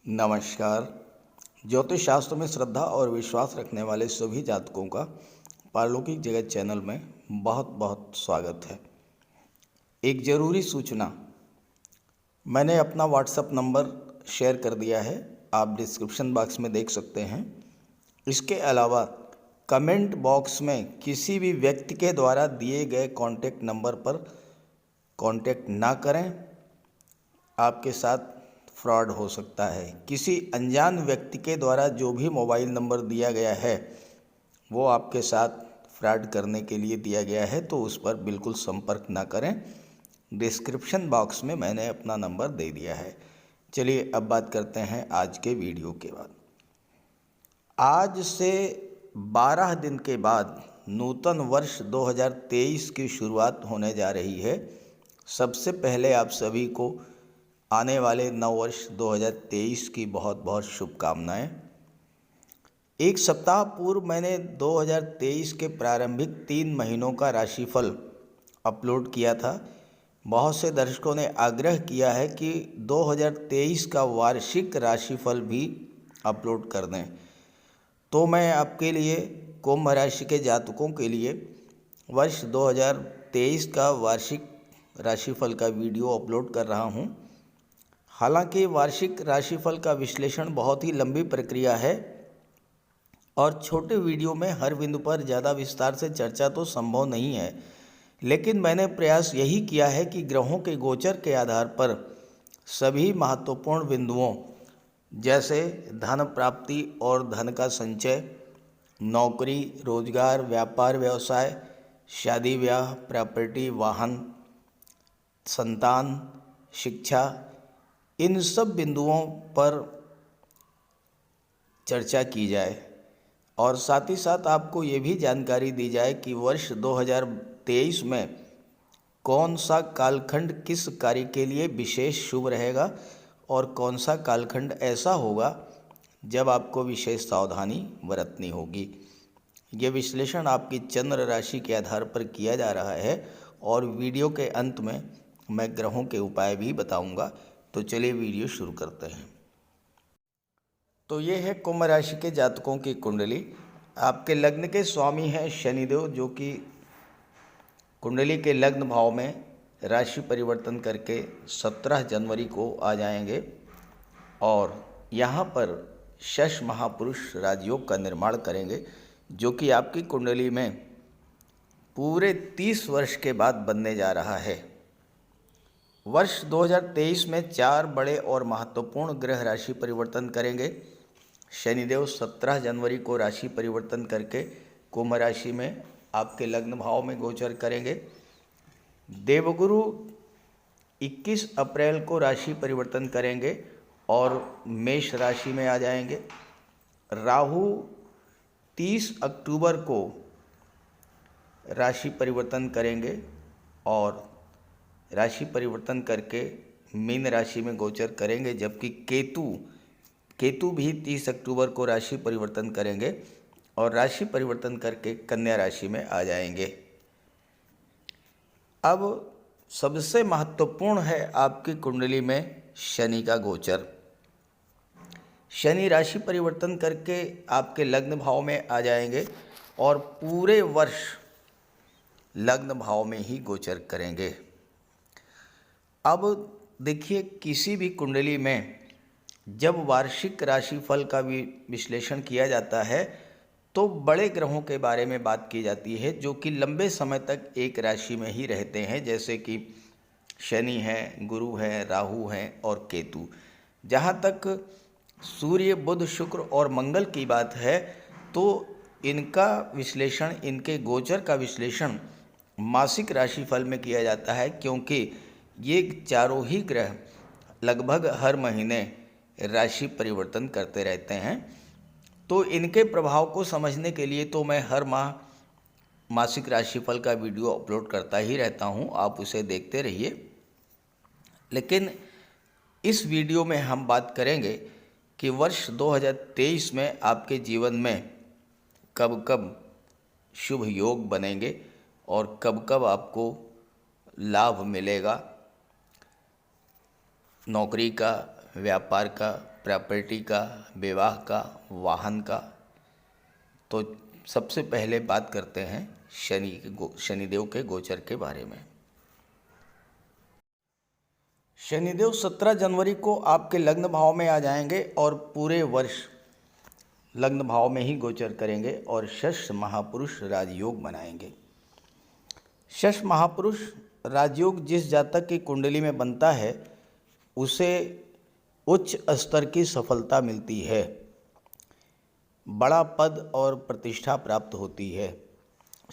नमस्कार। ज्योतिष शास्त्र में श्रद्धा और विश्वास रखने वाले सभी जातकों का पारलौकिक जगत चैनल में बहुत बहुत स्वागत है। एक ज़रूरी सूचना, मैंने अपना व्हाट्सएप नंबर शेयर कर दिया है, आप डिस्क्रिप्शन बॉक्स में देख सकते हैं। इसके अलावा कमेंट बॉक्स में किसी भी व्यक्ति के द्वारा दिए गए कॉन्टैक्ट नंबर पर कॉन्टैक्ट ना करें, आपके साथ फ्रॉड हो सकता है। किसी अनजान व्यक्ति के द्वारा जो भी मोबाइल नंबर दिया गया है वो आपके साथ फ्रॉड करने के लिए दिया गया है, तो उस पर बिल्कुल संपर्क ना करें। डिस्क्रिप्शन बॉक्स में मैंने अपना नंबर दे दिया है। चलिए अब बात करते हैं आज के वीडियो के बाद। आज से 12 दिन के बाद नूतन वर्ष 2023 की शुरुआत होने जा रही है। सबसे पहले आप सभी को आने वाले नववर्ष 2023 की बहुत बहुत शुभकामनाएं। एक सप्ताह पूर्व मैंने 2023 के प्रारंभिक 3 महीनों का राशिफल अपलोड किया था। बहुत से दर्शकों ने आग्रह किया है कि 2023 का वार्षिक राशिफल भी अपलोड कर दें, तो मैं आपके लिए कुंभ राशि के जातकों के लिए वर्ष 2023 का वार्षिक राशिफल का वीडियो अपलोड कर रहा हूं। हालांकि वार्षिक राशिफल का विश्लेषण बहुत ही लंबी प्रक्रिया है और छोटे वीडियो में हर बिंदु पर ज़्यादा विस्तार से चर्चा तो संभव नहीं है, लेकिन मैंने प्रयास यही किया है कि ग्रहों के गोचर के आधार पर सभी महत्वपूर्ण बिंदुओं जैसे धन प्राप्ति और धन का संचय, नौकरी, रोजगार, व्यापार व्यवसाय, शादी ब्याह, प्रॉपर्टी, वाहन, संतान, शिक्षा, इन सब बिंदुओं पर चर्चा की जाए और साथ ही साथ आपको ये भी जानकारी दी जाए कि वर्ष 2023 में कौन सा कालखंड किस कार्य के लिए विशेष शुभ रहेगा और कौन सा कालखंड ऐसा होगा जब आपको विशेष सावधानी बरतनी होगी। ये विश्लेषण आपकी चंद्र राशि के आधार पर किया जा रहा है और वीडियो के अंत में मैं ग्रहों के उपाय भी बताऊंगा। तो चलिए वीडियो शुरू करते हैं। तो ये है कुंभ राशि के जातकों की कुंडली। आपके लग्न के स्वामी हैं शनिदेव, जो कि कुंडली के लग्न भाव में राशि परिवर्तन करके 17 जनवरी को आ जाएंगे और यहाँ पर शश महापुरुष राजयोग का निर्माण करेंगे, जो कि आपकी कुंडली में पूरे 30 वर्ष के बाद बनने जा रहा है। वर्ष 2023 में 4 बड़े और महत्वपूर्ण ग्रह राशि परिवर्तन करेंगे। शनिदेव 17 जनवरी को राशि परिवर्तन करके कुंभ राशि में आपके लग्न भाव में गोचर करेंगे। देवगुरु 21 अप्रैल को राशि परिवर्तन करेंगे और मेष राशि में आ जाएंगे। राहु 30 अक्टूबर को राशि परिवर्तन करेंगे और राशि परिवर्तन करके मीन राशि में गोचर करेंगे, जबकि केतु भी 30 अक्टूबर को राशि परिवर्तन करेंगे और राशि परिवर्तन करके कन्या राशि में आ जाएंगे। अब सबसे महत्वपूर्ण है आपकी कुंडली में शनि का गोचर। शनि राशि परिवर्तन करके आपके लग्न भाव में आ जाएंगे और पूरे वर्ष लग्न भाव में ही गोचर करेंगे। अब देखिए, किसी भी कुंडली में जब वार्षिक राशिफल का विश्लेषण किया जाता है तो बड़े ग्रहों के बारे में बात की जाती है, जो कि लंबे समय तक एक राशि में ही रहते हैं, जैसे कि शनि है, गुरु है, राहु हैं और केतु। जहाँ तक सूर्य, बुध, शुक्र और मंगल की बात है तो इनका विश्लेषण, इनके गोचर का विश्लेषण मासिक राशिफल में किया जाता है, क्योंकि ये चारों ही ग्रह लगभग हर महीने राशि परिवर्तन करते रहते हैं। तो इनके प्रभाव को समझने के लिए तो मैं हर माह मासिक राशिफल का वीडियो अपलोड करता ही रहता हूं, आप उसे देखते रहिए। लेकिन इस वीडियो में हम बात करेंगे कि वर्ष 2023 में आपके जीवन में कब कब शुभ योग बनेंगे और कब कब आपको लाभ मिलेगा, नौकरी का, व्यापार का, प्रॉपर्टी का, विवाह का, वाहन का। तो सबसे पहले बात करते हैं शनिदेव के गोचर के बारे में। शनिदेव 17 जनवरी को आपके लग्न भाव में आ जाएंगे और पूरे वर्ष लग्न भाव में ही गोचर करेंगे और षष्ठ महापुरुष राजयोग बनाएंगे। षष्ठ महापुरुष राजयोग जिस जातक की कुंडली में बनता है उसे उच्च स्तर की सफलता मिलती है, बड़ा पद और प्रतिष्ठा प्राप्त होती है।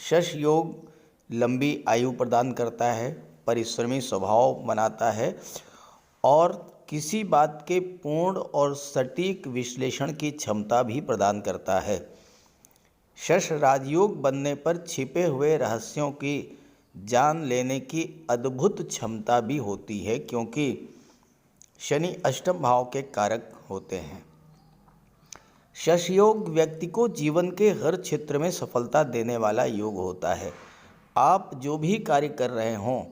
षष्ठ योग लंबी आयु प्रदान करता है, परिश्रमी स्वभाव बनाता है और किसी बात के पूर्ण और सटीक विश्लेषण की क्षमता भी प्रदान करता है। षष्ठ राजयोग बनने पर छिपे हुए रहस्यों की जान लेने की अद्भुत क्षमता भी होती है, क्योंकि शनि अष्टम भाव के कारक होते हैं। षष्ठ योग व्यक्ति को जीवन के हर क्षेत्र में सफलता देने वाला योग होता है। आप जो भी कार्य कर रहे हों,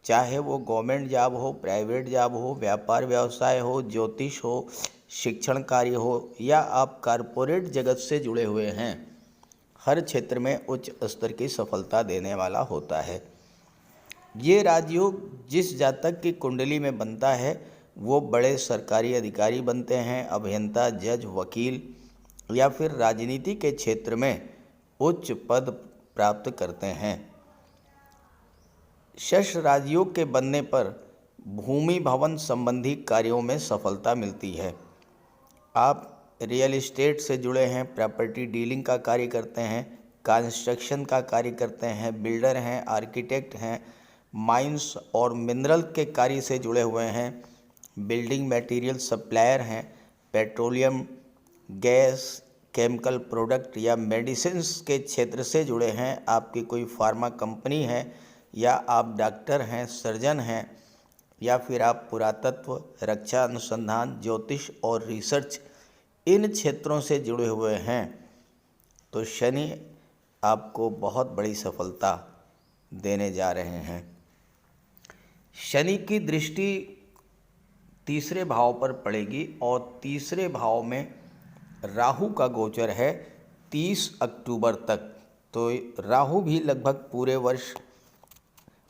चाहे वो गवर्नमेंट जॉब हो, प्राइवेट जॉब हो, व्यापार व्यवसाय हो, ज्योतिष हो, शिक्षण कार्य हो या आप कारपोरेट जगत से जुड़े हुए हैं, हर क्षेत्र में उच्च स्तर की सफलता देने वाला होता है। ये राजयोग जिस जातक की कुंडली में बनता है वो बड़े सरकारी अधिकारी बनते हैं, अभियंता, जज, वकील या फिर राजनीति के क्षेत्र में उच्च पद प्राप्त करते हैं। षष्ठ राजयोग के बनने पर भूमि भवन संबंधी कार्यों में सफलता मिलती है। आप रियल एस्टेट से जुड़े हैं, प्रॉपर्टी डीलिंग का कार्य करते हैं, कंस्ट्रक्शन का कार्य करते हैं, बिल्डर हैं, आर्किटेक्ट हैं, माइंस और मिनरल के कार्य से जुड़े हुए हैं, बिल्डिंग मटेरियल सप्लायर हैं, पेट्रोलियम, गैस, केमिकल प्रोडक्ट या मेडिसिन्स के क्षेत्र से जुड़े हैं, आपकी कोई फार्मा कंपनी है या आप डॉक्टर हैं, सर्जन हैं या फिर आप पुरातत्व, रक्षा अनुसंधान, ज्योतिष और रिसर्च इन क्षेत्रों से जुड़े हुए हैं, तो शनि आपको बहुत बड़ी सफलता देने जा रहे हैं। शनि की दृष्टि तीसरे भाव पर पड़ेगी और तीसरे भाव में राहु का गोचर है 30 अक्टूबर तक। तो राहु भी लगभग पूरे वर्ष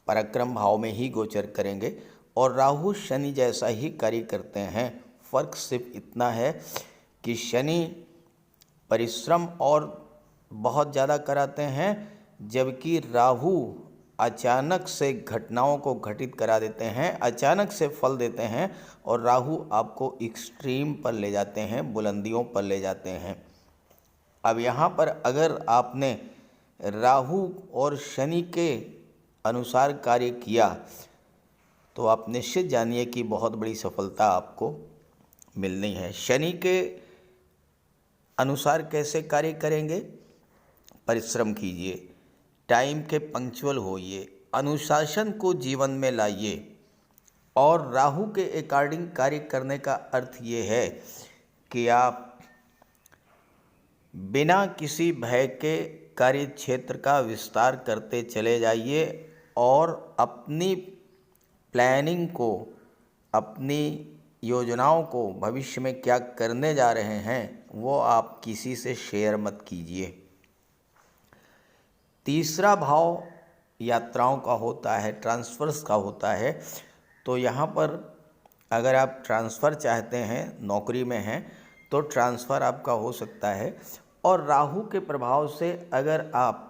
पराक्रम भाव में ही गोचर करेंगे और राहु शनि जैसा ही कार्य करते हैं। फर्क सिर्फ इतना है कि शनि परिश्रम और बहुत ज़्यादा कराते हैं, जबकि राहु अचानक से घटनाओं को घटित करा देते हैं, अचानक से फल देते हैं और राहु आपको एक्सट्रीम पर ले जाते हैं, बुलंदियों पर ले जाते हैं। अब यहाँ पर अगर आपने राहु और शनि के अनुसार कार्य किया तो आप निश्चित जानिए कि बहुत बड़ी सफलता आपको मिलनी है। शनि के अनुसार कैसे कार्य करेंगे? परिश्रम कीजिए, टाइम के पंक्चुअल होइए, अनुशासन को जीवन में लाइए और राहु के अकॉर्डिंग कार्य करने का अर्थ ये है कि आप बिना किसी भय के कार्य क्षेत्र का विस्तार करते चले जाइए और अपनी प्लानिंग को, अपनी योजनाओं को, भविष्य में क्या करने जा रहे हैं वो आप किसी से शेयर मत कीजिए। तीसरा भाव यात्राओं का होता है, ट्रांसफ़र्स का होता है। तो यहाँ पर अगर आप ट्रांसफ़र चाहते हैं, नौकरी में हैं तो ट्रांसफ़र आपका हो सकता है। और राहु के प्रभाव से अगर आप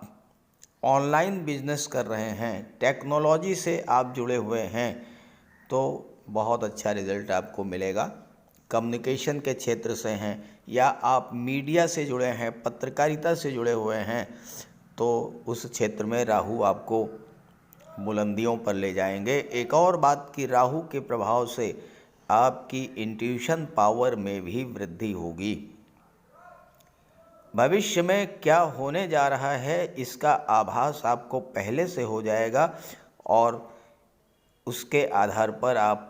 ऑनलाइन बिजनेस कर रहे हैं, टेक्नोलॉजी से आप जुड़े हुए हैं तो बहुत अच्छा रिज़ल्ट आपको मिलेगा। कम्युनिकेशन के क्षेत्र से हैं या आप मीडिया से जुड़े हैं, पत्रकारिता से जुड़े हुए हैं तो उस क्षेत्र में राहु आपको बुलंदियों पर ले जाएंगे। एक और बात कि राहु के प्रभाव से आपकी इंट्यूशन पावर में भी वृद्धि होगी। भविष्य में क्या होने जा रहा है इसका आभास आपको पहले से हो जाएगा और उसके आधार पर आप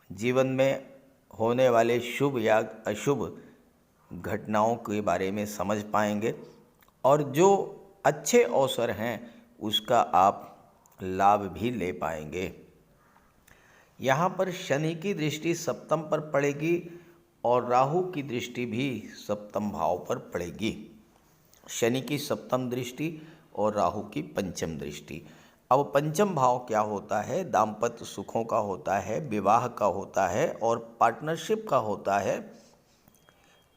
जीवन में होने वाले शुभ या अशुभ घटनाओं के बारे में समझ पाएंगे और जो अच्छे अवसर हैं उसका आप लाभ भी ले पाएंगे। यहाँ पर शनि की दृष्टि सप्तम पर पड़ेगी और राहु की दृष्टि भी सप्तम भाव पर पड़ेगी। शनि की सप्तम दृष्टि और राहु की पंचम दृष्टि। अब पंचम भाव क्या होता है? दाम्पत्य सुखों का होता है, विवाह का होता है और पार्टनरशिप का होता है।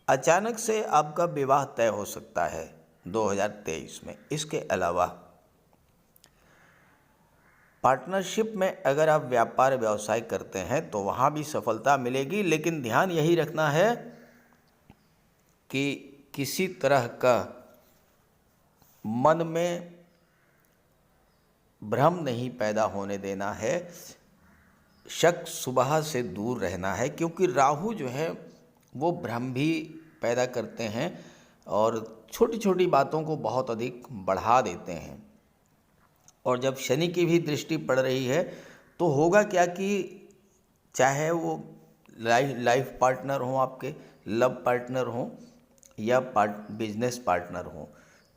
अचानक से आपका विवाह तय हो सकता है 2023 में। इसके अलावा पार्टनरशिप में अगर आप व्यापार व्यवसाय करते हैं तो वहाँ भी सफलता मिलेगी, लेकिन ध्यान यही रखना है कि किसी तरह का मन में भ्रम नहीं पैदा होने देना है, शक सुबह से दूर रहना है, क्योंकि राहु जो है वो भ्रम भी पैदा करते हैं और छोटी छोटी बातों को बहुत अधिक बढ़ा देते हैं। और जब शनि की भी दृष्टि पड़ रही है तो होगा क्या कि चाहे वो लाइफ पार्टनर हो, आपके लव पार्टनर हो या बिजनेस पार्टनर हो,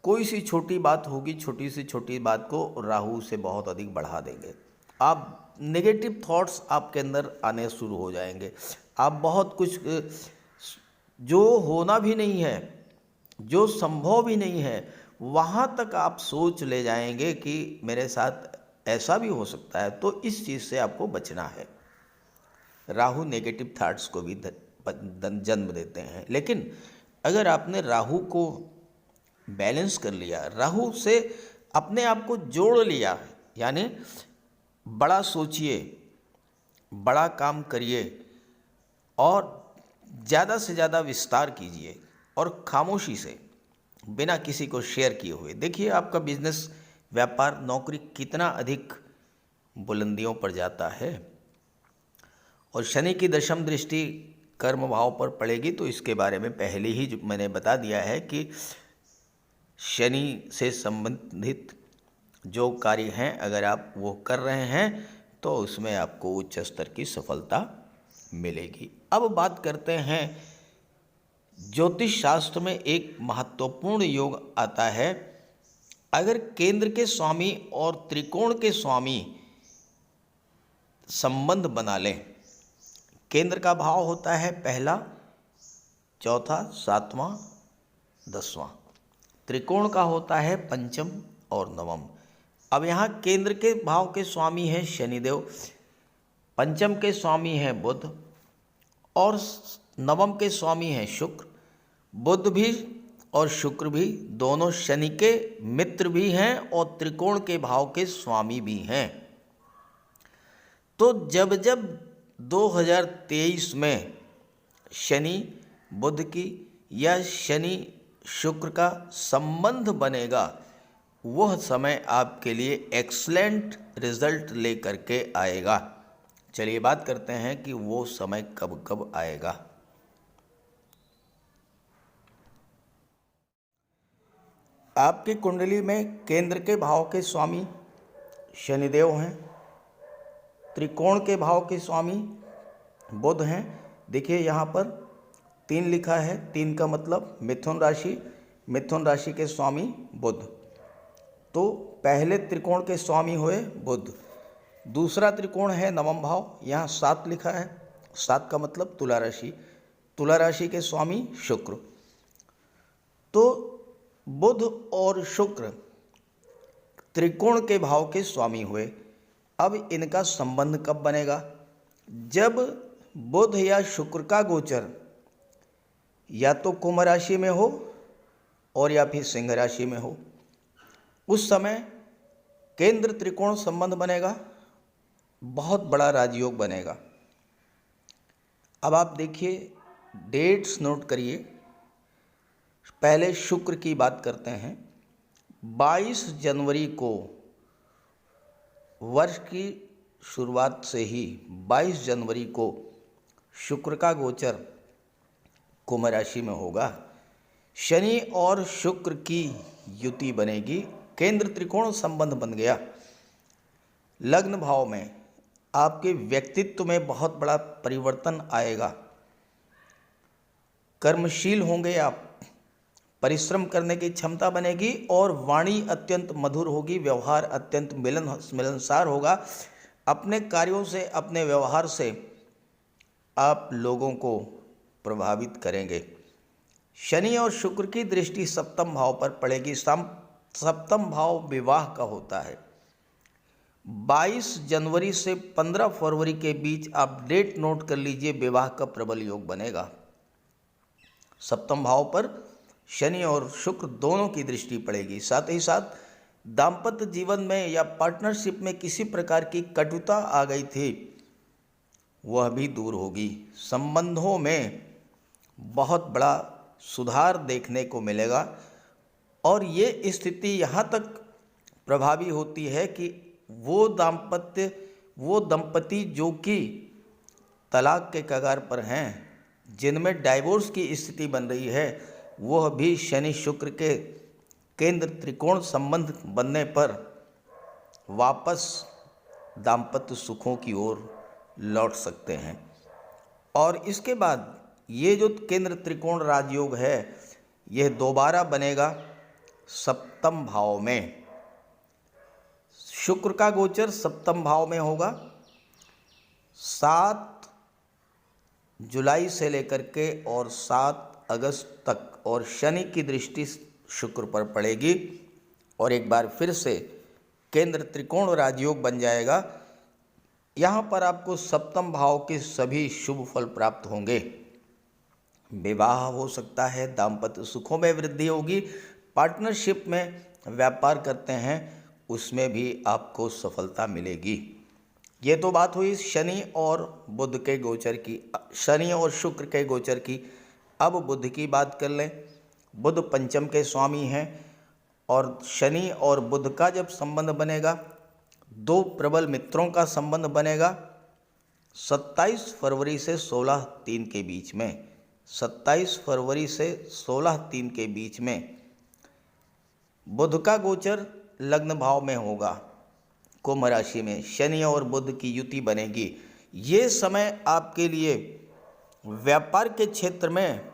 कोई सी छोटी बात होगी, छोटी सी छोटी बात को राहु से बहुत अधिक बढ़ा देंगे। आप नेगेटिव थॉट्स आपके अंदर आने शुरू हो जाएंगे। आप बहुत कुछ जो होना भी नहीं है, जो संभव भी नहीं है, वहाँ तक आप सोच ले जाएंगे कि मेरे साथ ऐसा भी हो सकता है। तो इस चीज़ से आपको बचना है। राहु नेगेटिव थॉट्स को भी जन्म देते हैं, लेकिन अगर आपने राहु को बैलेंस कर लिया, राहु से अपने आप को जोड़ लिया, यानी बड़ा सोचिए, बड़ा काम करिए और ज़्यादा से ज़्यादा विस्तार कीजिए और खामोशी से बिना किसी को शेयर किए हुए देखिए आपका बिजनेस, व्यापार, नौकरी कितना अधिक बुलंदियों पर जाता है। और शनि की दशम दृष्टि कर्म भाव पर पड़ेगी, तो इसके बारे में पहले ही मैंने बता दिया है कि शनि से संबंधित जो कार्य हैं अगर आप वो कर रहे हैं तो उसमें आपको उच्च स्तर की सफलता मिलेगी। अब बात करते हैं, ज्योतिष शास्त्र में एक महत्वपूर्ण योग आता है। अगर केंद्र के स्वामी और त्रिकोण के स्वामी संबंध बना लें, केंद्र का भाव होता है पहला, चौथा, सातवां, 10वां। त्रिकोण का होता है पंचम और नवम। अब यहाँ केंद्र के भाव के स्वामी हैं शनिदेव, पंचम के स्वामी हैं बुध और नवम के स्वामी हैं शुक्र। बुध भी और शुक्र भी दोनों शनि के मित्र भी हैं और त्रिकोण के भाव के स्वामी भी हैं। तो जब जब 2023 में शनि बुध की या शनि शुक्र का संबंध बनेगा, वह समय आपके लिए एक्सलेंट रिजल्ट लेकर के आएगा। चलिए बात करते हैं कि वो समय कब कब आएगा। आपकी कुंडली में केंद्र के भाव के स्वामी शनिदेव हैं, त्रिकोण के भाव के स्वामी बुध हैं। देखिए यहाँ पर 3 लिखा है, 3 का मतलब मिथुन राशि, मिथुन राशि के स्वामी बुध। तो पहले त्रिकोण के स्वामी हुए बुध। दूसरा त्रिकोण है नवम भाव, यहाँ 7 लिखा है, 7 का मतलब तुला राशि, तुला राशि के स्वामी शुक्र। तो बुध और शुक्र त्रिकोण के भाव के स्वामी हुए। अब इनका संबंध कब बनेगा? जब बुध या शुक्र का गोचर या तो कुंभ राशि में हो और या फिर सिंह राशि में हो, उस समय केंद्र त्रिकोण संबंध बनेगा, बहुत बड़ा राजयोग बनेगा। अब आप देखिए, डेट्स नोट करिए। पहले शुक्र की बात करते हैं। 22 जनवरी को, वर्ष की शुरुआत से ही 22 जनवरी को शुक्र का गोचर कुंभ राशि में होगा। शनि और शुक्र की युति बनेगी, केंद्र त्रिकोण संबंध बन गया। लग्न भाव में आपके व्यक्तित्व में बहुत बड़ा परिवर्तन आएगा। कर्मशील होंगे आप, परिश्रम करने की क्षमता बनेगी और वाणी अत्यंत मधुर होगी, व्यवहार अत्यंत मिलनसार होगा। अपने कार्यों से, अपने व्यवहार से आप लोगों को प्रभावित करेंगे। शनि और शुक्र की दृष्टि सप्तम भाव पर पड़ेगी। सप्तम भाव विवाह का होता है। 22 जनवरी से 15 फरवरी के बीच आप डेट नोट कर लीजिए, विवाह का प्रबल योग बनेगा। सप्तम भाव पर शनि और शुक्र दोनों की दृष्टि पड़ेगी। साथ ही साथ दाम्पत्य जीवन में या पार्टनरशिप में किसी प्रकार की कटुता आ गई थी, वह भी दूर होगी। संबंधों में बहुत बड़ा सुधार देखने को मिलेगा और ये स्थिति यहाँ तक प्रभावी होती है कि वो दंपति जो कि तलाक के कगार पर हैं, जिनमें डाइवोर्स की स्थिति बन रही है, वह भी शनि शुक्र के केंद्र त्रिकोण संबंध बनने पर वापस दाम्पत्य सुखों की ओर लौट सकते हैं। और इसके बाद ये जो केंद्र त्रिकोण राजयोग है, यह दोबारा बनेगा सप्तम भाव में। शुक्र का गोचर सप्तम भाव में होगा 7 जुलाई से लेकर के और 7 अगस्त तक, और शनि की दृष्टि शुक्र पर पड़ेगी और एक बार फिर से केंद्र त्रिकोण राजयोग बन जाएगा। यहाँ पर आपको सप्तम भाव के सभी शुभ फल प्राप्त होंगे। विवाह हो सकता है, दाम्पत्य सुखों में वृद्धि होगी, पार्टनरशिप में व्यापार करते हैं उसमें भी आपको सफलता मिलेगी। ये तो बात हुई शनि और बुध के गोचर की, शनि और शुक्र के गोचर की। अब बुध की बात कर लें। बुध पंचम के स्वामी हैं और शनि और बुध का जब संबंध बनेगा, दो प्रबल मित्रों का संबंध बनेगा 27 फरवरी से 16/3 के बीच में। 27 फरवरी से 16/3 के बीच में बुध का गोचर लग्न भाव में होगा, कुंभ राशि में शनि और बुध की युति बनेगी। ये समय आपके लिए व्यापार के क्षेत्र में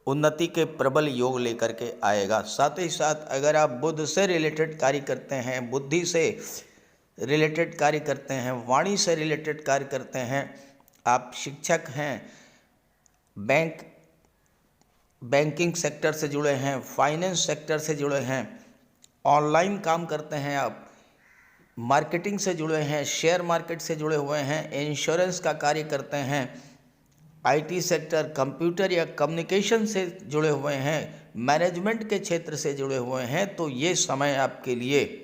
उन्नति के प्रबल योग लेकर के आएगा। साथ ही साथ अगर आप बुध से रिलेटेड कार्य करते हैं, बुद्धि से रिलेटेड कार्य करते हैं, वाणी से रिलेटेड कार्य करते हैं, आप शिक्षक हैं, बैंकिंग सेक्टर से जुड़े हैं, फाइनेंस सेक्टर से जुड़े हैं, ऑनलाइन काम करते हैं, आप मार्केटिंग से जुड़े हैं, शेयर मार्केट से जुड़े हुए हैं, इंश्योरेंस का कार्य करते हैं, आईटी सेक्टर, कंप्यूटर या कम्युनिकेशन से जुड़े हुए हैं, मैनेजमेंट के क्षेत्र से जुड़े हुए हैं, तो ये समय आपके लिए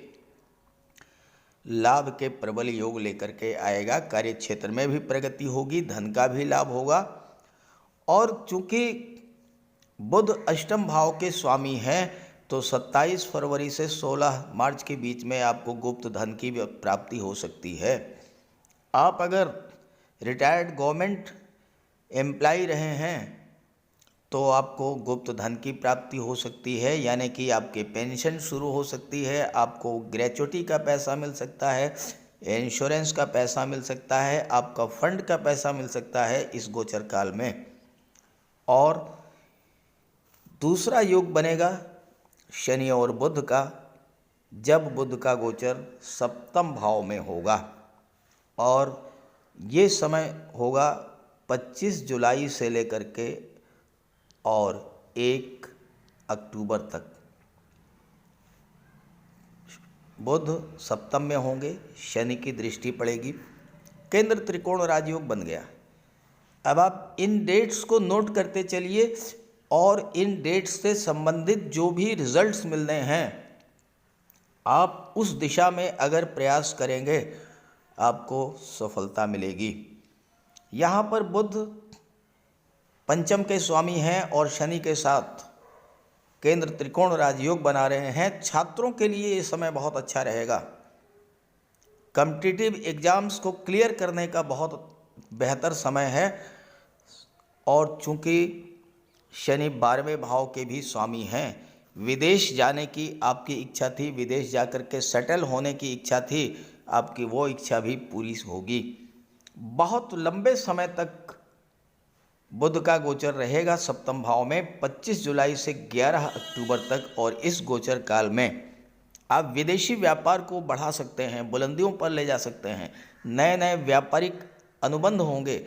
लाभ के प्रबल योग लेकर के आएगा। कार्य क्षेत्र में भी प्रगति होगी, धन का भी लाभ होगा। और चूंकि बुध अष्टम भाव के स्वामी हैं, तो 27 फरवरी से 16 मार्च के बीच में आपको गुप्त धन की प्राप्ति हो सकती है। आप अगर रिटायर्ड गवर्नमेंट एम्प्लॉय रहे हैं तो आपको गुप्त धन की प्राप्ति हो सकती है, यानी कि आपके पेंशन शुरू हो सकती है, आपको ग्रेच्युटी का पैसा मिल सकता है, इंश्योरेंस का पैसा मिल सकता है, आपका फंड का पैसा मिल सकता है इस गोचर काल में। और दूसरा योग बनेगा शनि और बुध का, जब बुध का गोचर सप्तम भाव में होगा, और ये समय होगा 25 जुलाई से लेकर के और 1 अक्टूबर तक। बुध सप्तम में होंगे, शनि की दृष्टि पड़ेगी, केंद्र त्रिकोण राजयोग बन गया। अब आप इन डेट्स को नोट करते चलिए और इन डेट्स से संबंधित जो भी रिजल्ट्स मिलने हैं, आप उस दिशा में अगर प्रयास करेंगे आपको सफलता मिलेगी। यहाँ पर बुध पंचम के स्वामी हैं और शनि के साथ केंद्र त्रिकोण राजयोग बना रहे हैं। छात्रों के लिए ये समय बहुत अच्छा रहेगा। कॉम्पिटिटिव एग्जाम्स को क्लियर करने का बहुत बेहतर समय है। और चूंकि शनि 12वें भाव के भी स्वामी हैं, विदेश जाने की आपकी इच्छा थी, विदेश जाकर के सेटल होने की इच्छा थी, आपकी वो इच्छा भी पूरी होगी। बहुत लंबे समय तक बुध का गोचर रहेगा सप्तम भाव में 25 जुलाई से 11 अक्टूबर तक, और इस गोचर काल में आप विदेशी व्यापार को बढ़ा सकते हैं, बुलंदियों पर ले जा सकते हैं, नए नए व्यापारिक अनुबंध होंगे,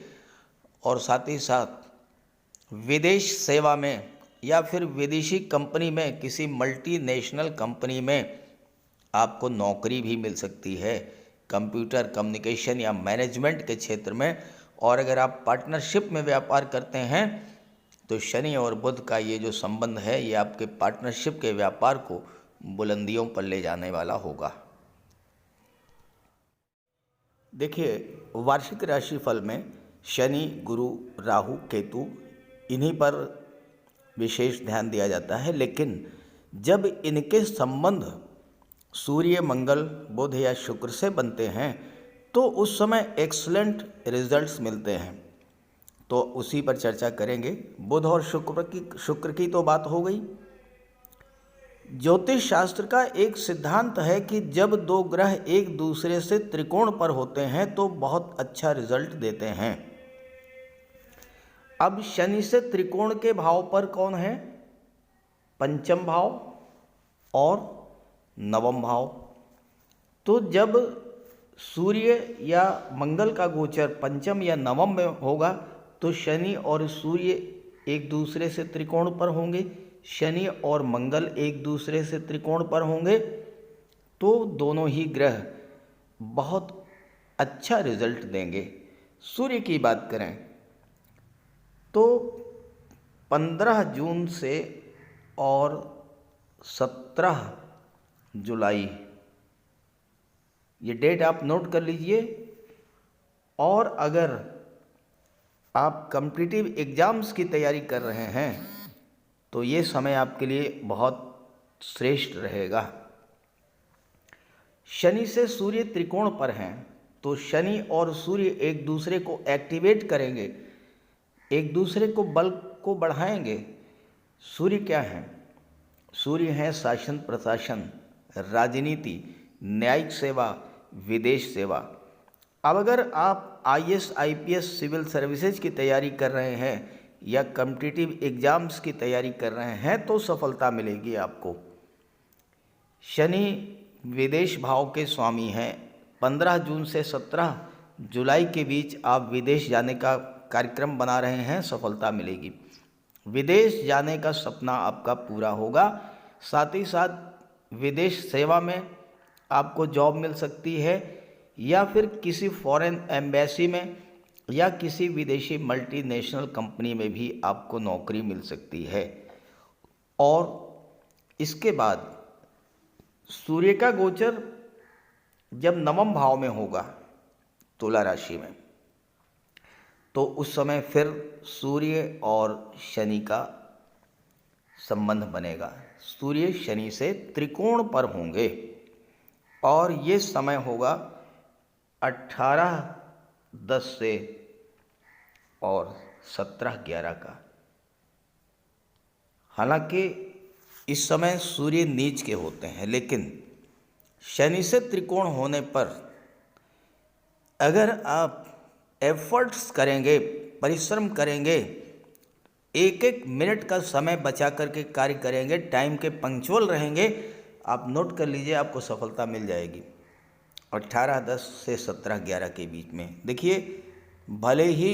और साथ ही साथ विदेश सेवा में या फिर विदेशी कंपनी में, किसी मल्टीनेशनल कंपनी में आपको नौकरी भी मिल सकती है, कंप्यूटर कम्युनिकेशन या मैनेजमेंट के क्षेत्र में। और अगर आप पार्टनरशिप में व्यापार करते हैं तो शनि और बुध का ये जो संबंध है ये आपके पार्टनरशिप के व्यापार को बुलंदियों पर ले जाने वाला होगा। देखिए, वार्षिक राशिफल में शनि, गुरु, राहु, केतु इन्हीं पर विशेष ध्यान दिया जाता है, लेकिन जब इनके संबंध सूर्य, मंगल, बुध या शुक्र से बनते हैं तो उस समय एक्सलेंट रिजल्ट्स मिलते हैं। तो उसी पर चर्चा करेंगे। बुध और शुक्र की तो बात हो गई। ज्योतिष शास्त्र का एक सिद्धांत है कि जब दो ग्रह एक दूसरे से त्रिकोण पर होते हैं तो बहुत अच्छा रिजल्ट देते हैं। अब शनि से त्रिकोण के भाव पर कौन है? पंचम भाव और नवम भाव। तो जब सूर्य या मंगल का गोचर पंचम या नवम में होगा तो शनि और सूर्य एक दूसरे से त्रिकोण पर होंगे, शनि और मंगल एक दूसरे से त्रिकोण पर होंगे, तो दोनों ही ग्रह बहुत अच्छा रिजल्ट देंगे। सूर्य की बात करें तो 15 जून से और 17 जुलाई, ये डेट आप नोट कर लीजिए। और अगर आप कॉम्पिटिटिव एग्ज़ाम्स की तैयारी कर रहे हैं तो ये समय आपके लिए बहुत श्रेष्ठ रहेगा। शनि से सूर्य त्रिकोण पर हैं तो शनि और सूर्य एक दूसरे को एक्टिवेट करेंगे, एक दूसरे को बल को बढ़ाएंगे। सूर्य क्या है? सूर्य है शासन प्रशासन, राजनीति, न्यायिक सेवा, विदेश सेवा। अब अगर आप आईएएस, आईपीएस, सिविल सर्विसेज की तैयारी कर रहे हैं या कॉम्पिटिटिव एग्ज़ाम्स की तैयारी कर रहे हैं तो सफलता मिलेगी आपको। शनि विदेश भाव के स्वामी हैं। 15 जून से 17 जुलाई के बीच आप विदेश जाने का कार्यक्रम बना रहे हैं, सफलता मिलेगी। विदेश जाने का सपना आपका पूरा होगा। साथ ही साथ विदेश सेवा में आपको जॉब मिल सकती है या फिर किसी फॉरेन एम्बेसी में या किसी विदेशी मल्टीनेशनल कंपनी में भी आपको नौकरी मिल सकती है। और इसके बाद सूर्य का गोचर जब नवम भाव में होगा तुला राशि में, तो उस समय फिर सूर्य और शनि का संबंध बनेगा। सूर्य शनि से त्रिकोण पर होंगे और ये समय होगा 18/10 से और 17/11 का। हालांकि इस समय सूर्य नीच के होते हैं, लेकिन शनि से त्रिकोण होने पर अगर आप एफर्ट्स करेंगे, परिश्रम करेंगे, एक एक मिनट का समय बचा करके कार्य करेंगे, टाइम के पंक्चुअल रहेंगे, आप नोट कर लीजिए, आपको सफलता मिल जाएगी। 18/10 से 17/11 के बीच में देखिए, भले ही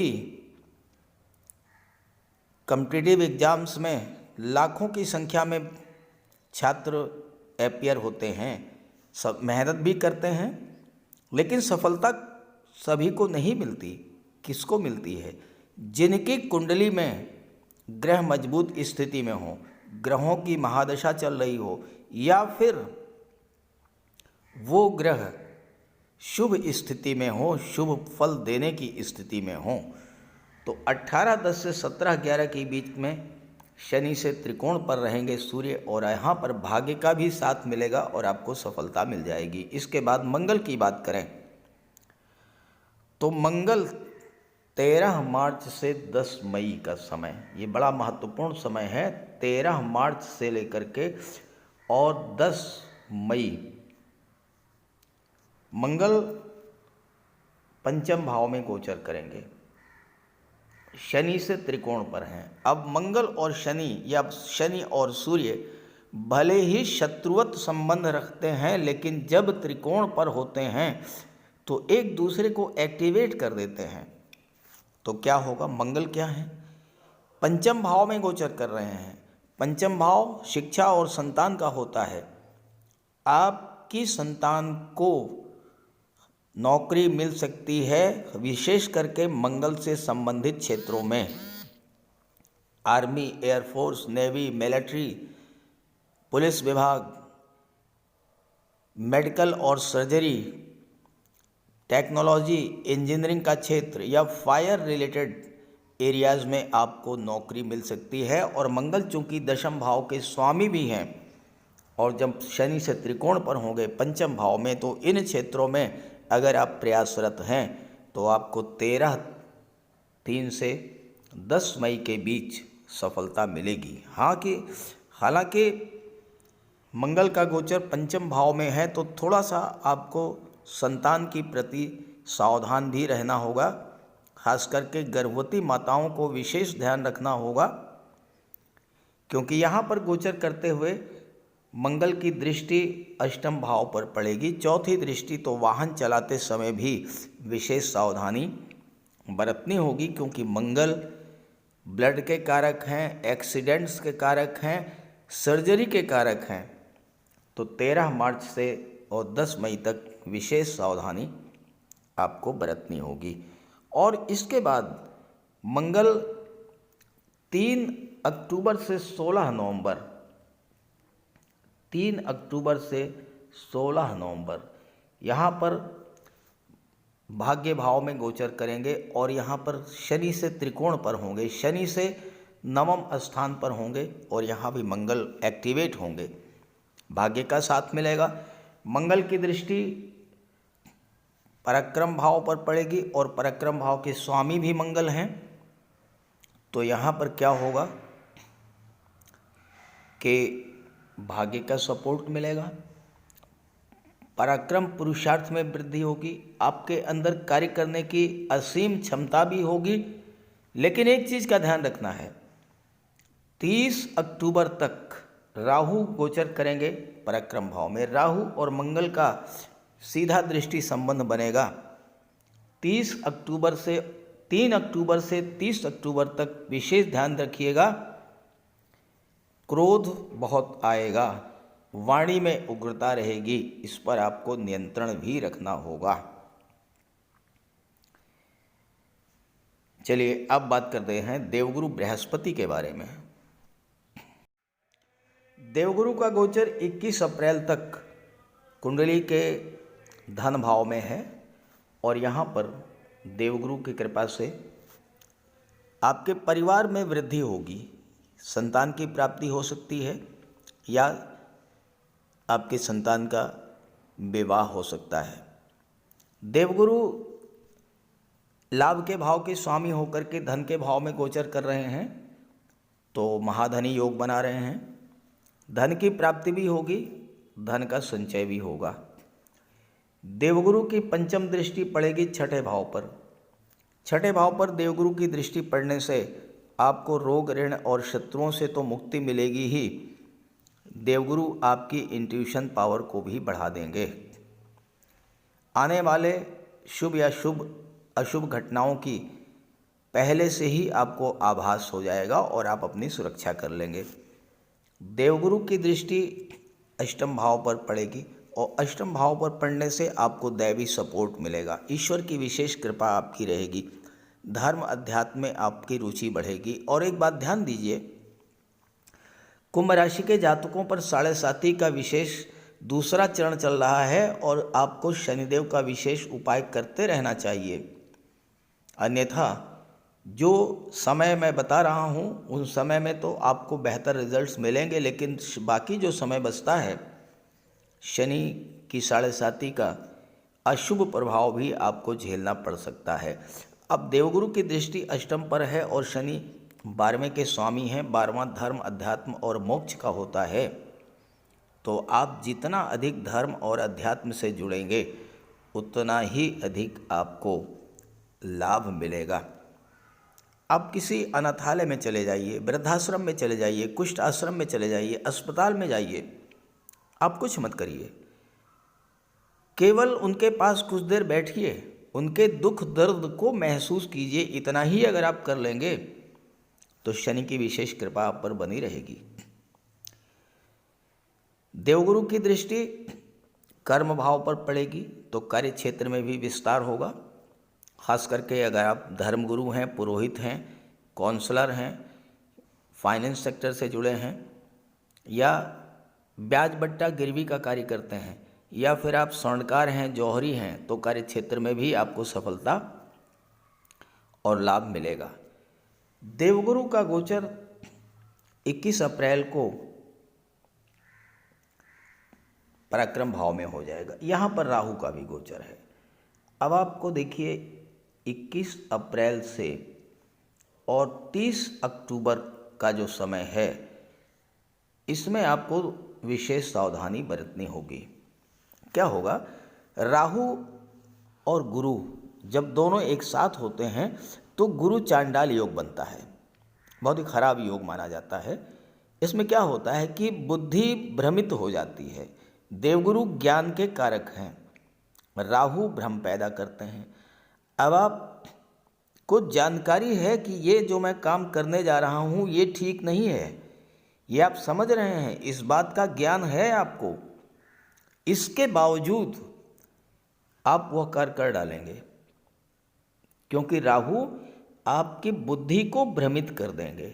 कॉम्पिटिटिव एग्ज़ाम्स में लाखों की संख्या में छात्र अपीयर होते हैं, सब मेहनत भी करते हैं, लेकिन सफलता सभी को नहीं मिलती। किसको मिलती है? जिनकी कुंडली में ग्रह मजबूत स्थिति में हो, ग्रहों की महादशा चल रही हो, या फिर वो ग्रह शुभ स्थिति में हो, शुभ फल देने की स्थिति में हो। तो 18/10 से 17/11 के बीच में शनि से त्रिकोण पर रहेंगे सूर्य, और यहाँ पर भाग्य का भी साथ मिलेगा और आपको सफलता मिल जाएगी। इसके बाद मंगल की बात करें तो मंगल 13 मार्च से 10 मई का समय, ये बड़ा महत्वपूर्ण समय है। 13 मार्च से लेकर के और 10 मई मंगल पंचम भाव में गोचर करेंगे, शनि से त्रिकोण पर हैं। अब मंगल और शनि या शनि और सूर्य भले ही शत्रुवत संबंध रखते हैं, लेकिन जब त्रिकोण पर होते हैं तो एक दूसरे को एक्टिवेट कर देते हैं। तो क्या होगा? मंगल क्या है? पंचम भाव में गोचर कर रहे हैं। पंचम भाव शिक्षा और संतान का होता है। आपकी संतान को नौकरी मिल सकती है, विशेष करके मंगल से संबंधित क्षेत्रों में। Army, air force, navy, military, police विभाग, मेडिकल और सर्जरी, टेक्नोलॉजी, इंजीनियरिंग का क्षेत्र या फायर रिलेटेड एरियाज़ में आपको नौकरी मिल सकती है। और मंगल चूंकि दशम भाव के स्वामी भी हैं और जब शनि से त्रिकोण पर होंगे पंचम भाव में, तो इन क्षेत्रों में अगर आप प्रयासरत हैं तो आपको 3 से 10 मई के बीच सफलता मिलेगी। हालांकि मंगल का गोचर पंचम भाव में है तो थोड़ा सा आपको संतान की प्रति सावधान भी रहना होगा। खास करके गर्भवती माताओं को विशेष ध्यान रखना होगा, क्योंकि यहाँ पर गोचर करते हुए मंगल की दृष्टि अष्टम भाव पर पड़ेगी। चौथी दृष्टि तो वाहन चलाते समय भी विशेष सावधानी बरतनी होगी, क्योंकि मंगल ब्लड के कारक हैं, एक्सीडेंट्स के कारक हैं, सर्जरी के कारक हैं। तो 13 मार्च से और 10 मई तक विशेष सावधानी आपको बरतनी होगी। और इसके बाद मंगल 3 अक्टूबर से 16 नवंबर 3 अक्टूबर से 16 नवंबर यहाँ पर भाग्य भाव में गोचर करेंगे और यहाँ पर शनि से त्रिकोण पर होंगे, शनि से नवम स्थान पर होंगे और यहाँ भी मंगल एक्टिवेट होंगे, भाग्य का साथ मिलेगा। मंगल की दृष्टि पराक्रम भाव पर पड़ेगी और पराक्रम भाव के स्वामी भी मंगल हैं। तो यहाँ पर क्या होगा कि भाग्य का सपोर्ट मिलेगा, पराक्रम पुरुषार्थ में वृद्धि होगी, आपके अंदर कार्य करने की असीम क्षमता भी होगी। लेकिन एक चीज़ का ध्यान रखना है, 30 अक्टूबर तक राहु गोचर करेंगे पराक्रम भाव में। राहु और मंगल का सीधा दृष्टि संबंध बनेगा। 3 अक्टूबर से 30 अक्टूबर तक विशेष ध्यान रखिएगा। क्रोध बहुत आएगा, वाणी में उग्रता रहेगी, इस पर आपको नियंत्रण भी रखना होगा। चलिए अब बात करते हैं देवगुरु बृहस्पति के बारे में। देवगुरु का गोचर 21 अप्रैल तक कुंडली के धन भाव में है और यहाँ पर देवगुरु की कृपा से आपके परिवार में वृद्धि होगी, संतान की प्राप्ति हो सकती है या आपके संतान का विवाह हो सकता है। देवगुरु लाभ के भाव के स्वामी होकर के धन के भाव में गोचर कर रहे हैं, तो महाधनी योग बना रहे हैं। धन की प्राप्ति भी होगी, धन का संचय भी होगा। देवगुरु की पंचम दृष्टि पड़ेगी छठे भाव पर। छठे भाव पर देवगुरु की दृष्टि पड़ने से आपको रोग, ऋण और शत्रुओं से तो मुक्ति मिलेगी ही, देवगुरु आपकी इंट्यूशन पावर को भी बढ़ा देंगे। आने वाले शुभ या अशुभ घटनाओं की पहले से ही आपको आभास हो जाएगा और आप अपनी सुरक्षा कर लेंगे। देवगुरु की दृष्टि अष्टम भाव पर पड़ेगी और अष्टम भाव पर पड़ने से आपको दैवी सपोर्ट मिलेगा, ईश्वर की विशेष कृपा आपकी रहेगी, धर्म अध्यात्म में आपकी रुचि बढ़ेगी। और एक बात ध्यान दीजिए, कुंभ राशि के जातकों पर 7.5 का विशेष दूसरा चरण चल रहा है और आपको शनिदेव का विशेष उपाय करते रहना चाहिए। अन्यथा जो समय मैं बता रहा हूँ उन समय में तो आपको बेहतर रिजल्ट्स मिलेंगे, लेकिन बाकी जो समय बचता है शनि की 7.5 का अशुभ प्रभाव भी आपको झेलना पड़ सकता है। अब देवगुरु की दृष्टि अष्टम पर है और शनि 12वें के स्वामी हैं। 12वां धर्म, अध्यात्म और मोक्ष का होता है। तो आप जितना अधिक धर्म और अध्यात्म से जुड़ेंगे उतना ही अधिक आपको लाभ मिलेगा। आप किसी अनाथालय में चले जाइए, वृद्धाश्रम में चले जाइए, कुष्ठ आश्रम में चले जाइए, अस्पताल में जाइए, आप कुछ मत करिए, केवल उनके पास कुछ देर बैठिए, उनके दुख दर्द को महसूस कीजिए। इतना ही अगर आप कर लेंगे तो शनि की विशेष कृपा आप पर बनी रहेगी। देवगुरु की दृष्टि कर्म भाव पर पड़ेगी तो कार्य क्षेत्र में भी विस्तार होगा। खास करके अगर आप धर्मगुरु हैं, पुरोहित हैं, काउंसलर हैं, फाइनेंस सेक्टर से जुड़े हैं, या ब्याज बट्टा गिरवी का कार्य करते हैं, या फिर आप स्वर्णकार हैं, जौहरी हैं, तो कार्य क्षेत्र में भी आपको सफलता और लाभ मिलेगा। देवगुरु का गोचर 21 अप्रैल को पराक्रम भाव में हो जाएगा। यहाँ पर राहु का भी गोचर है। अब आपको देखिए 21 अप्रैल से और 30 अक्टूबर का जो समय है, इसमें आपको विशेष सावधानी बरतनी होगी। क्या होगा, राहु और गुरु जब दोनों एक साथ होते हैं तो गुरु चांडाल योग बनता है, बहुत ही खराब योग माना जाता है। इसमें क्या होता है कि बुद्धि भ्रमित हो जाती है। देवगुरु ज्ञान के कारक हैं, राहु भ्रम पैदा करते हैं। अब आप कुछ जानकारी है कि ये जो मैं काम करने जा रहा हूँ ये ठीक नहीं है, ये आप समझ रहे हैं, इस बात का ज्ञान है आपको, इसके बावजूद आप वह कार्य कर डालेंगे, क्योंकि राहु आपकी बुद्धि को भ्रमित कर देंगे।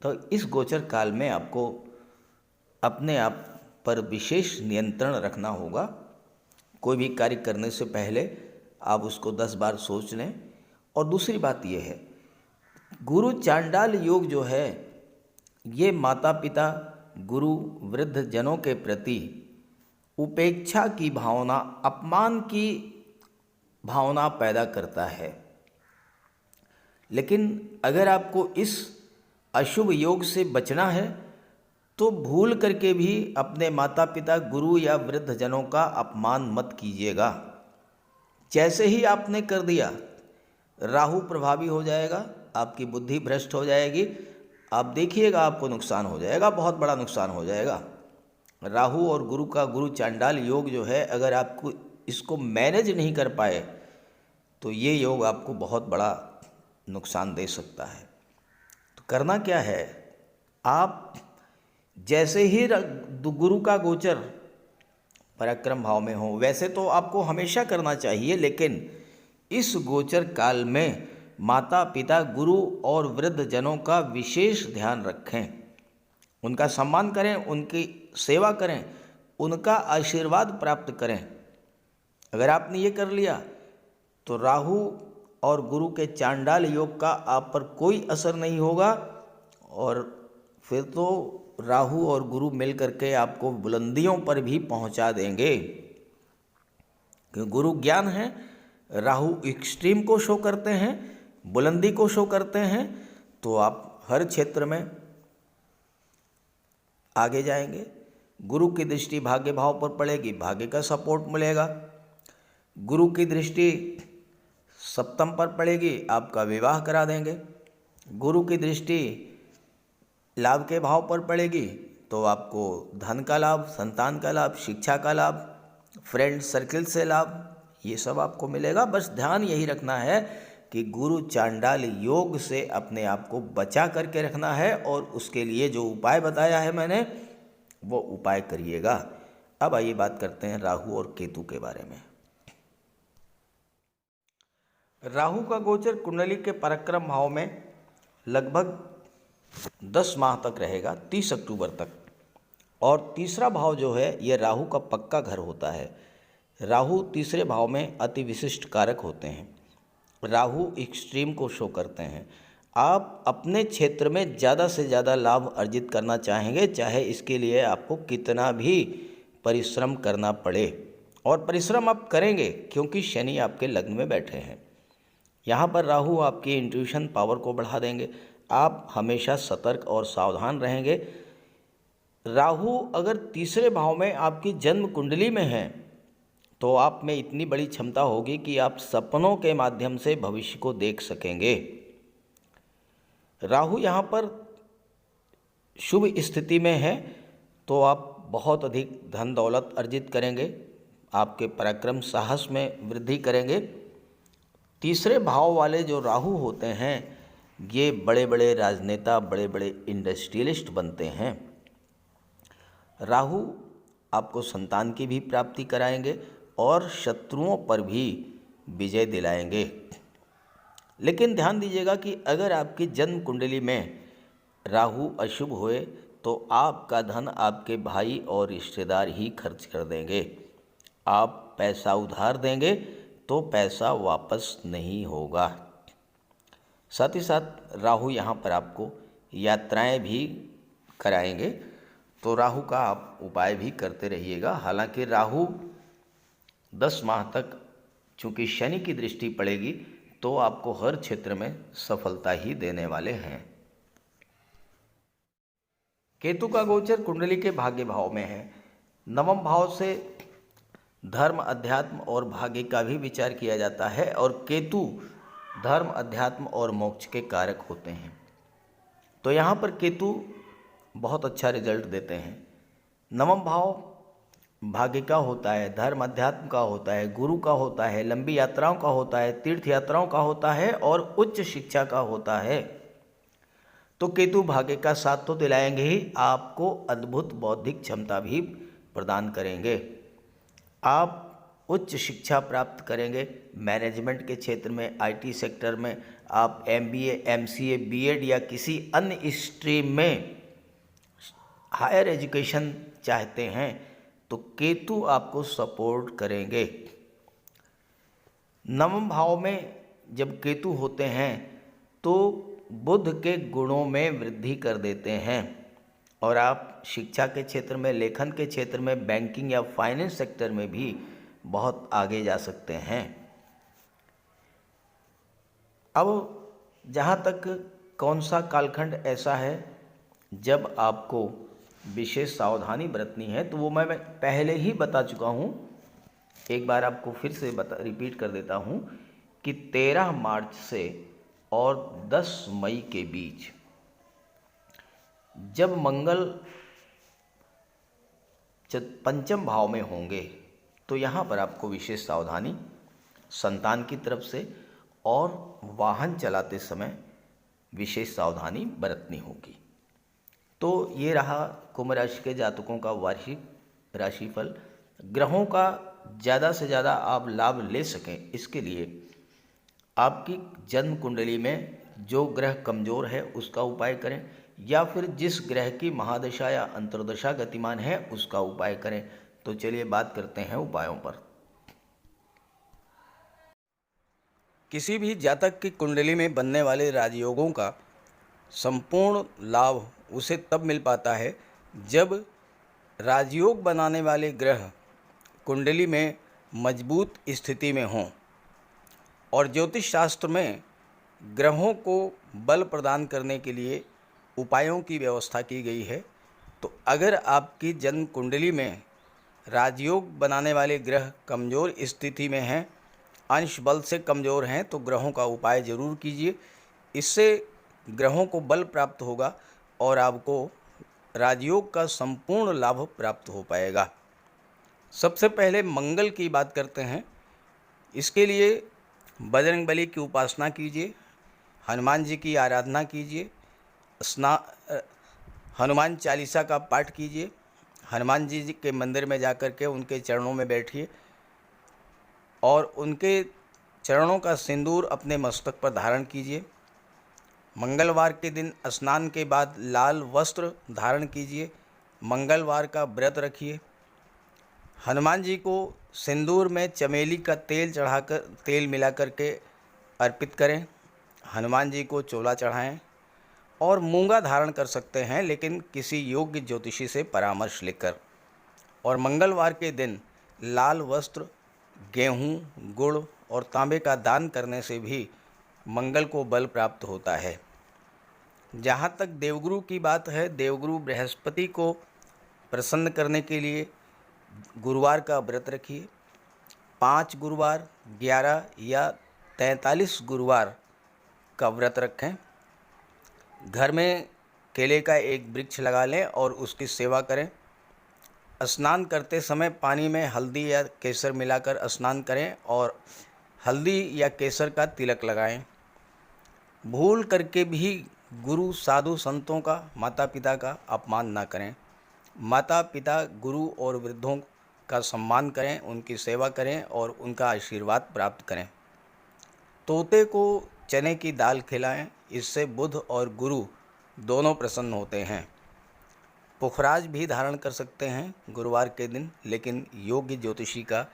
तो इस गोचर काल में आपको अपने आप पर विशेष नियंत्रण रखना होगा। कोई भी कार्य करने से पहले आप उसको 10 बार सोच लें। और दूसरी बात यह है, गुरु चांडाल योग जो है ये माता पिता, गुरु, वृद्ध जनों के प्रति उपेक्षा की भावना, अपमान की भावना पैदा करता है। लेकिन अगर आपको इस अशुभ योग से बचना है तो भूल करके भी अपने माता पिता, गुरु या वृद्ध जनों का अपमान मत कीजिएगा। जैसे ही आपने कर दिया, राहु प्रभावी हो जाएगा, आपकी बुद्धि भ्रष्ट हो जाएगी, आप देखिएगा आपको नुकसान हो जाएगा, बहुत बड़ा नुकसान हो जाएगा। राहु और गुरु का गुरु चांडाल योग जो है, अगर आपको इसको मैनेज नहीं कर पाए तो ये योग आपको बहुत बड़ा नुकसान दे सकता है। तो करना क्या है, आप जैसे ही गुरु का गोचर पराक्रम भाव में हो, वैसे तो आपको हमेशा करना चाहिए, लेकिन इस गोचर काल में माता पिता, गुरु और वृद्ध जनों का विशेष ध्यान रखें, उनका सम्मान करें, उनकी सेवा करें, उनका आशीर्वाद प्राप्त करें। अगर आपने ये कर लिया तो राहु और गुरु के चांडाल योग का आप पर कोई असर नहीं होगा, और फिर तो राहु और गुरु मिल करके आपको बुलंदियों पर भी पहुंचा देंगे। क्योंकि गुरु ज्ञान है, राहु एक्सट्रीम को शो करते हैं, बुलंदी को शो करते हैं, तो आप हर क्षेत्र में आगे जाएंगे। गुरु की दृष्टि भाग्य भाव पर पड़ेगी, भाग्य का सपोर्ट मिलेगा। गुरु की दृष्टि सप्तम पर पड़ेगी, आपका विवाह करा देंगे। गुरु की दृष्टि लाभ के भाव पर पड़ेगी तो आपको धन का लाभ, संतान का लाभ, शिक्षा का लाभ, फ्रेंड सर्किल से लाभ, ये सब आपको मिलेगा। बस ध्यान यही रखना है कि गुरु चांडाल योग से अपने आप को बचा करके रखना है, और उसके लिए जो उपाय बताया है मैंने, वो उपाय करिएगा। अब आइए बात करते हैं राहु और केतु के बारे में। राहु का गोचर कुंडली के पराक्रम भाव में लगभग 10 माह तक रहेगा, 30 अक्टूबर तक। और तीसरा भाव जो है ये राहु का पक्का घर होता है। राहु तीसरे भाव में अति विशिष्ट कारक होते हैं। राहु एक्सट्रीम को शो करते हैं। आप अपने क्षेत्र में ज़्यादा से ज़्यादा लाभ अर्जित करना चाहेंगे, चाहे इसके लिए आपको कितना भी परिश्रम करना पड़े, और परिश्रम आप करेंगे क्योंकि शनि आपके लग्न में बैठे हैं। यहाँ पर राहु आपकी इंट्यूशन पावर को बढ़ा देंगे। आप हमेशा सतर्क और सावधान रहेंगे। राहु अगर तीसरे भाव में आपकी जन्म कुंडली में है तो आप में इतनी बड़ी क्षमता होगी कि आप सपनों के माध्यम से भविष्य को देख सकेंगे। राहु यहाँ पर शुभ स्थिति में है तो आप बहुत अधिक धन दौलत अर्जित करेंगे, आपके पराक्रम साहस में वृद्धि करेंगे। तीसरे भाव वाले जो राहु होते हैं ये बड़े बड़े राजनेता, बड़े बड़े इंडस्ट्रियलिस्ट बनते हैं। राहु आपको संतान की भी प्राप्ति कराएंगे और शत्रुओं पर भी विजय दिलाएंगे। लेकिन ध्यान दीजिएगा कि अगर आपकी जन्म कुंडली में राहु अशुभ हुए तो आपका धन आपके भाई और रिश्तेदार ही खर्च कर देंगे। आप पैसा उधार देंगे तो पैसा वापस नहीं होगा। साथ ही साथ राहु यहाँ पर आपको यात्राएं भी कराएंगे, तो राहु का आप उपाय भी करते रहिएगा। हालांकि राहु 10 माह तक चूँकि शनि की दृष्टि पड़ेगी तो आपको हर क्षेत्र में सफलता ही देने वाले हैं। केतु का गोचर कुंडली के भाग्य भाव में है। नवम भाव से धर्म, अध्यात्म और भाग्य का भी विचार किया जाता है और केतु धर्म, अध्यात्म और मोक्ष के कारक होते हैं। तो यहाँ पर केतु बहुत अच्छा रिजल्ट देते हैं। नवम भाव भाग्य का होता है, धर्म अध्यात्म का होता है, गुरु का होता है, लंबी यात्राओं का होता है, तीर्थ यात्राओं का होता है और उच्च शिक्षा का होता है। तो केतु भाग्य का साथ तो दिलाएंगे ही, आपको अद्भुत बौद्धिक क्षमता भी प्रदान करेंगे। आप उच्च शिक्षा प्राप्त करेंगे मैनेजमेंट के क्षेत्र में, आईटी सेक्टर में। आप एमबीए, एमसीए, बीएड या किसी अन्य स्ट्रीम में हायर एजुकेशन चाहते हैं तो केतु आपको सपोर्ट करेंगे। नवम भाव में जब केतु होते हैं तो बुध के गुणों में वृद्धि कर देते हैं और आप शिक्षा के क्षेत्र में, लेखन के क्षेत्र में, बैंकिंग या फाइनेंस सेक्टर में भी बहुत आगे जा सकते हैं। अब जहाँ तक कौन सा कालखंड ऐसा है जब आपको विशेष सावधानी बरतनी है, तो वो मैं पहले ही बता चुका हूँ। एक बार आपको फिर से रिपीट कर देता हूँ कि 13 मार्च से और 10 मई के बीच जब मंगल पंचम भाव में होंगे तो यहाँ पर आपको विशेष सावधानी संतान की तरफ से और वाहन चलाते समय विशेष सावधानी बरतनी होगी। तो ये रहा कुंभ राशि के जातकों का वार्षिक राशिफल। ग्रहों का ज़्यादा से ज़्यादा आप लाभ ले सकें, इसके लिए आपकी जन्म कुंडली में जो ग्रह कमज़ोर है उसका उपाय करें, या फिर जिस ग्रह की महादशा या अंतर्दशा गतिमान है उसका उपाय करें। तो चलिए बात करते हैं उपायों पर। किसी भी जातक की कुंडली में बनने वाले राजयोगों का संपूर्ण लाभ उसे तब मिल पाता है जब राजयोग बनाने वाले ग्रह कुंडली में मजबूत स्थिति में हों। और ज्योतिष शास्त्र में ग्रहों को बल प्रदान करने के लिए उपायों की व्यवस्था की गई है। तो अगर आपकी जन्म कुंडली में राजयोग बनाने वाले ग्रह कमज़ोर स्थिति में हैं, अंश बल से कमज़ोर हैं, तो ग्रहों का उपाय ज़रूर कीजिए। इससे ग्रहों को बल प्राप्त होगा और आपको राजयोग का संपूर्ण लाभ प्राप्त हो पाएगा। सबसे पहले मंगल की बात करते हैं। इसके लिए बजरंगबली की उपासना कीजिए, हनुमान जी की आराधना कीजिए, हनुमान चालीसा का पाठ कीजिए, हनुमान जी के मंदिर में जाकर के उनके चरणों में बैठिए और उनके चरणों का सिंदूर अपने मस्तक पर धारण कीजिए। मंगलवार के दिन स्नान के बाद लाल वस्त्र धारण कीजिए, मंगलवार का व्रत रखिए। हनुमान जी को सिंदूर में चमेली का तेल चढ़ाकर, तेल मिला करके अर्पित करें। हनुमान जी को चोला चढ़ाएं और मूंगा धारण कर सकते हैं, लेकिन किसी योग्य ज्योतिषी से परामर्श लेकर। और मंगलवार के दिन लाल वस्त्र, गेहूँ, गुड़ और तांबे का दान करने से भी मंगल को बल प्राप्त होता है। जहाँ तक देवगुरु की बात है, देवगुरु बृहस्पति को प्रसन्न करने के लिए गुरुवार का व्रत रखिए। 5 गुरुवार, 11 या 43 गुरुवार का व्रत रखें। घर में केले का एक वृक्ष लगा लें और उसकी सेवा करें। स्नान करते समय पानी में हल्दी या केसर मिलाकर स्नान करें और हल्दी या केसर का तिलक लगाएं। भूल करके भी गुरु साधु संतों का, माता पिता का अपमान ना करें। माता पिता, गुरु और वृद्धों का सम्मान करें, उनकी सेवा करें और उनका आशीर्वाद प्राप्त करें। तोते को चने की दाल खिलाएं, इससे बुध और गुरु दोनों प्रसन्न होते हैं। पुखराज भी धारण कर सकते हैं गुरुवार के दिन, लेकिन योग्य ज्योतिषी का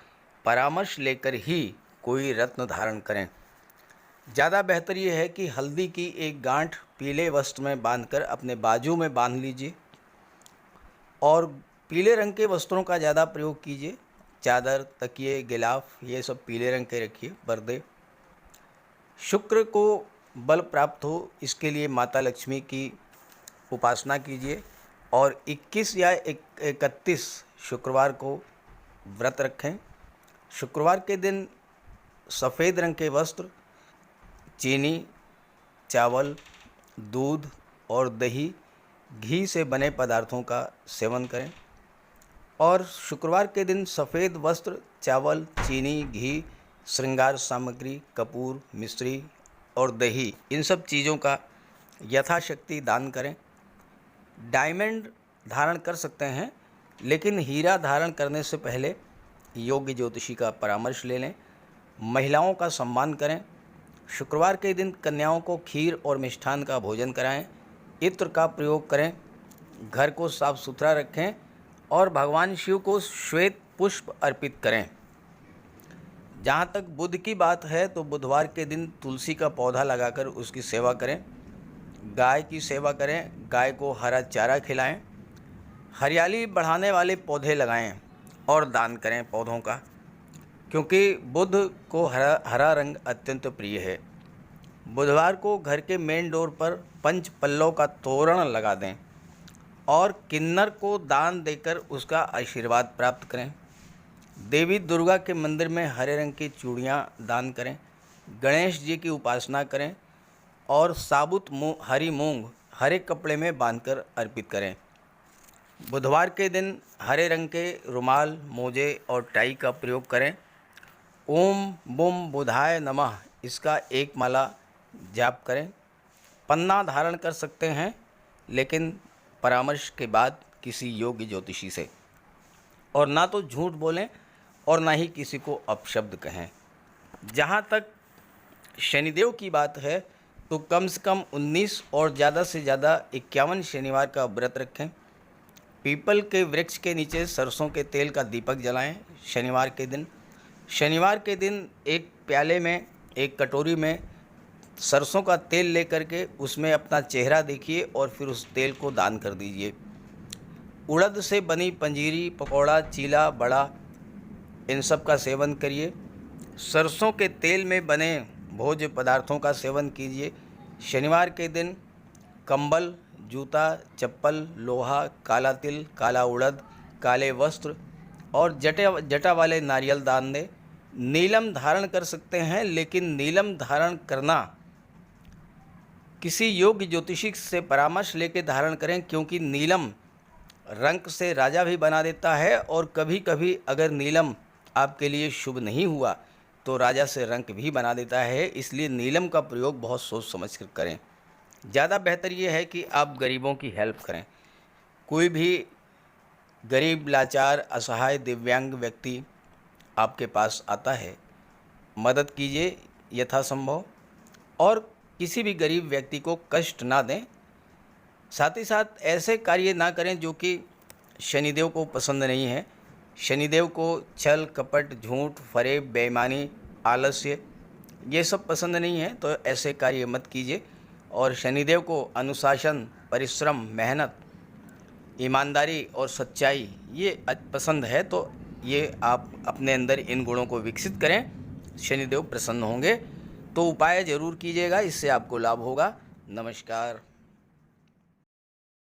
परामर्श लेकर ही कोई रत्न धारण करें। ज़्यादा बेहतर ये है कि हल्दी की एक गांठ पीले वस्त्र में बांधकर अपने बाजू में बांध लीजिए और पीले रंग के वस्त्रों का ज़्यादा प्रयोग कीजिए। चादर, तकिए, गिलाफ ये सब पीले रंग के रखिए, पर्दे। शुक्र को बल प्राप्त हो, इसके लिए माता लक्ष्मी की उपासना कीजिए और 21 या 31 शुक्रवार को व्रत रखें। शुक्रवार के दिन सफ़ेद रंग के वस्त्र, चीनी, चावल, दूध और दही, घी से बने पदार्थों का सेवन करें। और शुक्रवार के दिन सफ़ेद वस्त्र, चावल, चीनी, घी, श्रृंगार सामग्री, कपूर, मिश्री और दही, इन सब चीज़ों का यथाशक्ति दान करें। डायमंड धारण कर सकते हैं, लेकिन हीरा धारण करने से पहले योग्य ज्योतिषी का परामर्श ले लें। महिलाओं का सम्मान करें। शुक्रवार के दिन कन्याओं को खीर और मिष्ठान का भोजन कराएं। इत्र का प्रयोग करें। घर को साफ सुथरा रखें और भगवान शिव को श्वेत पुष्प अर्पित करें। जहाँ तक बुध की बात है तो बुधवार के दिन तुलसी का पौधा लगाकर उसकी सेवा करें। गाय की सेवा करें, गाय को हरा चारा खिलाएं। हरियाली बढ़ाने वाले पौधे लगाएं और दान करें पौधों का, क्योंकि बुध को हरा रंग अत्यंत प्रिय है। बुधवार को घर के मेन डोर पर पंच पल्लव का तोरण लगा दें और किन्नर को दान देकर उसका आशीर्वाद प्राप्त करें। देवी दुर्गा के मंदिर में हरे रंग की चूड़ियाँ दान करें। गणेश जी की उपासना करें और साबुत हरी मूंग हरे कपड़े में बांधकर अर्पित करें। बुधवार के दिन हरे रंग के रुमाल, मोजे और टाई का प्रयोग करें। ओम बुम बुधाय नमः इसका एक माला जाप करें। पन्ना धारण कर सकते हैं, लेकिन परामर्श के बाद किसी योग्य ज्योतिषी से। और ना तो झूठ बोलें और ना ही किसी को अपशब्द कहें। जहाँ तक शनिदेव की बात है तो कम से कम 19 और ज़्यादा से ज़्यादा 51 शनिवार का व्रत रखें। पीपल के वृक्ष के नीचे सरसों के तेल का दीपक जलाएं शनिवार के दिन। शनिवार के दिन एक प्याले में, एक कटोरी में सरसों का तेल लेकर के उसमें अपना चेहरा देखिए और फिर उस तेल को दान कर दीजिए। उड़द से बनी पंजीरी, पकौड़ा, चीला, बड़ा, इन सब का सेवन करिए। सरसों के तेल में बने भोज्य पदार्थों का सेवन कीजिए। शनिवार के दिन कंबल, जूता, चप्पल, लोहा, काला तिल, काला उड़द, काले वस्त्र और जटा वाले नारियल दान दें। नीलम धारण कर सकते हैं, लेकिन नीलम धारण करना किसी योग्य ज्योतिषी से परामर्श लेकर धारण करें, क्योंकि नीलम रंग से राजा भी बना देता है और कभी कभी अगर नीलम आपके लिए शुभ नहीं हुआ तो राजा से रंक भी बना देता है। इसलिए नीलम का प्रयोग बहुत सोच समझ कर करें। ज़्यादा बेहतर ये है कि आप गरीबों की हेल्प करें। कोई भी गरीब, लाचार, असहाय, दिव्यांग व्यक्ति आपके पास आता है, मदद कीजिए यथासंभव और किसी भी गरीब व्यक्ति को कष्ट ना दें। साथ ही साथ ऐसे कार्य ना करें जो कि शनिदेव को पसंद नहीं है। शनिदेव को छल, कपट, झूठ, फरेब, बेईमानी, आलस्य ये सब पसंद नहीं है, तो ऐसे कार्य मत कीजिए। और शनिदेव को अनुशासन, परिश्रम, मेहनत, ईमानदारी और सच्चाई ये पसंद है, तो ये आप अपने अंदर इन गुणों को विकसित करें, शनिदेव प्रसन्न होंगे। तो उपाय ज़रूर कीजिएगा, इससे आपको लाभ होगा। नमस्कार।